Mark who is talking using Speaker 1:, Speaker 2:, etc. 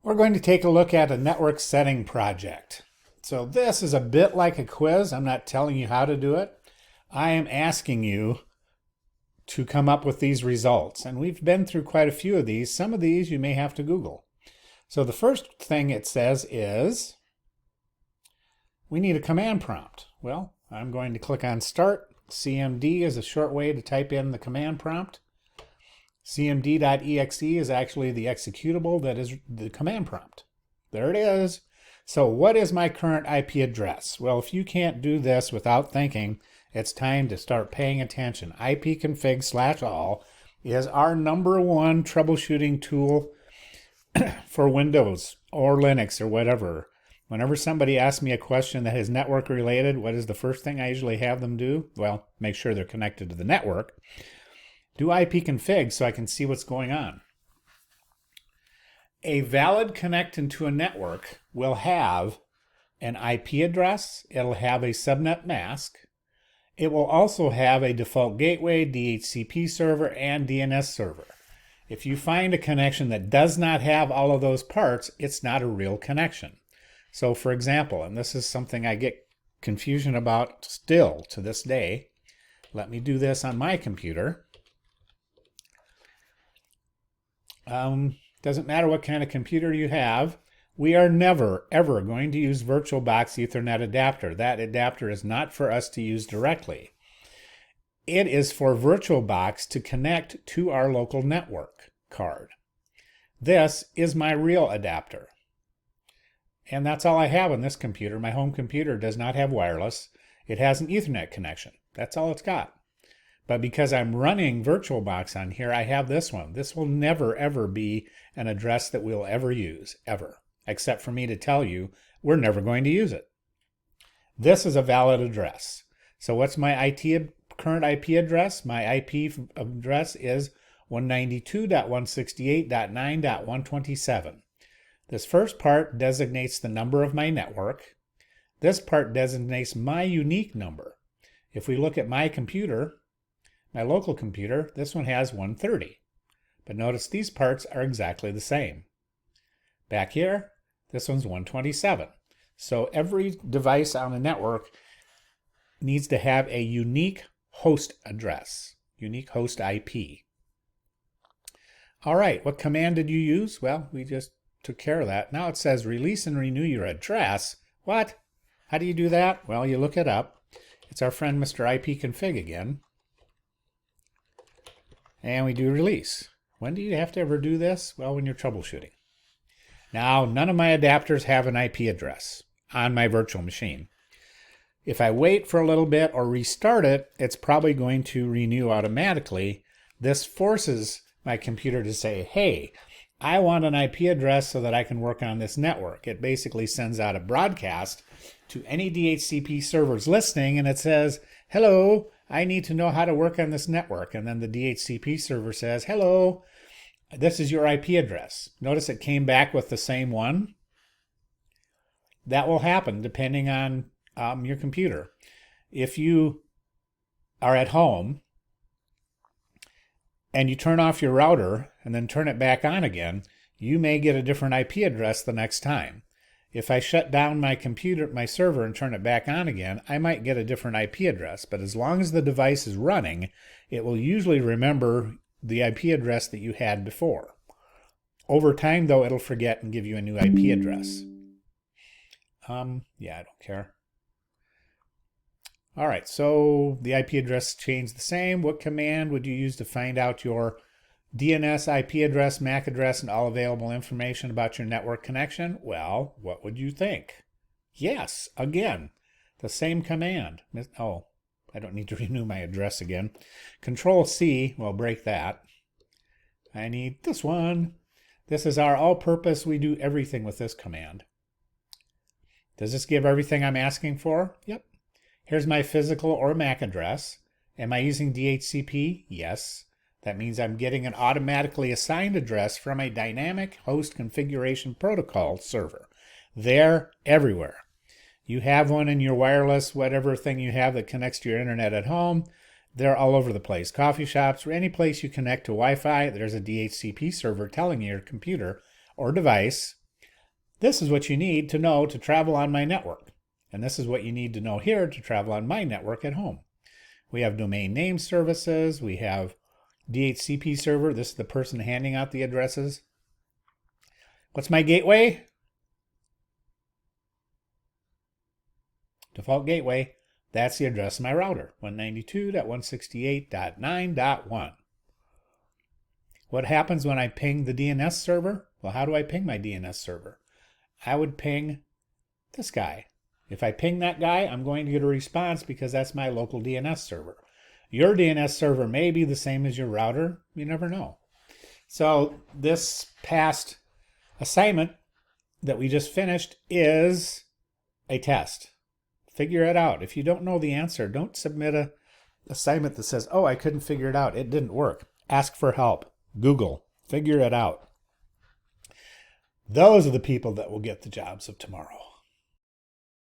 Speaker 1: We're going to take a look at a network setting project. So this is a bit like a quiz. I'm not telling you how to do it. I am asking you to come up with these results. And we've been through quite a few of these. Some of these you may have to Google. So the first thing it says is we need a command prompt. Well, I'm going to click on Start. CMD is a short way to type in the command prompt. cmd.exe is actually the executable that is the command prompt. There it is. So what is my current IP address? Well, if you can't do this without thinking, it's time to start paying attention. ipconfig/all is our #1 troubleshooting tool for Windows or Linux or whatever. Whenever somebody asks me a question that is network related, what is the first thing I usually have them do? Well, make sure they're connected to the network. Do ipconfig so I can see what's going on. A valid connection to a network will have an IP address. It'll have a subnet mask. It will also have a default gateway, DHCP server, and DNS server. If you find a connection that does not have all of those parts, it's not a real connection. So for example, and this is something I get confusion about still to this day. Let me do this on my computer. Doesn't matter what kind of computer you have. We are never, ever going to use VirtualBox Ethernet adapter. That adapter is not for us to use directly. It is for VirtualBox to connect to our local network card. This is my real adapter. And that's all I have on this computer. My home computer does not have wireless. It has an Ethernet connection. That's all it's got. But because I'm running VirtualBox on here, I have this one. This will never, ever be an address that we'll ever use, ever. Except for me to tell you, we're never going to use it. This is a valid address. So what's my current IP address? My IP address is 192.168.9.127. This first part designates the number of my network. This part designates my unique number. If we look at my computer, my local computer, this one has 130. But notice these parts are exactly the same. Back here, this one's 127. So every device on the network needs to have a unique host address, unique host IP. All right, what command did you use? Well, we just took care of that. Now it says release and renew your address. What? How do you do that? Well, you look it up. It's our friend Mr. ipconfig again. And we do release. When do you have to ever do this? Well, when you're troubleshooting. Now, none of my adapters have an IP address on my virtual machine. If I wait for a little bit or restart it, it's probably going to renew automatically. This forces my computer to say, hey, I want an IP address so that I can work on this network. It basically sends out a broadcast to any DHCP servers listening, and it says, hello, I need to know how to work on this network. And then the DHCP server says, hello, this is your IP address. Notice it came back with the same one. That will happen depending on your computer. If you are at home and you turn off your router and then turn it back on again, you may get a different IP address the next time. If I shut down my computer, my server, and turn it back on again, I might get a different IP address. But as long as the device is running, it will usually remember the IP address that you had before. Over time, though, it'll forget and give you a new IP address. Yeah, I don't care. All right, so the IP address changed the same. What command would you use to find out your DNS, IP address, MAC address, and all available information about your network connection? Well, what would you think? Yes, again, the same command. Oh, I don't need to renew my address again. Control-C will break that. I need this one. This is our all-purpose. We do everything with this command. Does this give everything I'm asking for? Yep. Here's my physical or MAC address. Am I using DHCP? Yes. That means I'm getting an automatically assigned address from a dynamic host configuration protocol server. They're everywhere. You have one in your wireless, whatever thing you have that connects to your internet at home. They're all over the place. Coffee shops or any place you connect to Wi-Fi, there's a DHCP server telling your computer or device, This is what you need to know to travel on my network. And this is what you need to know here to travel on my network at home. We have domain name services. We have DHCP server. This is the person handing out the addresses. What's my gateway? Default gateway. That's the address of my router, 192.168.9.1. What happens when I ping the DNS server? Well, how do I ping my DNS server? I would ping this guy. If I ping that guy, I'm going to get a response because that's my local DNS server. Your DNS server may be the same as your router. You never know. So this past assignment that we just finished is a test. Figure it out. If you don't know the answer, don't submit an assignment that says, oh, I couldn't figure it out. It didn't work. Ask for help. Google. Figure it out. Those are the people that will get the jobs of tomorrow.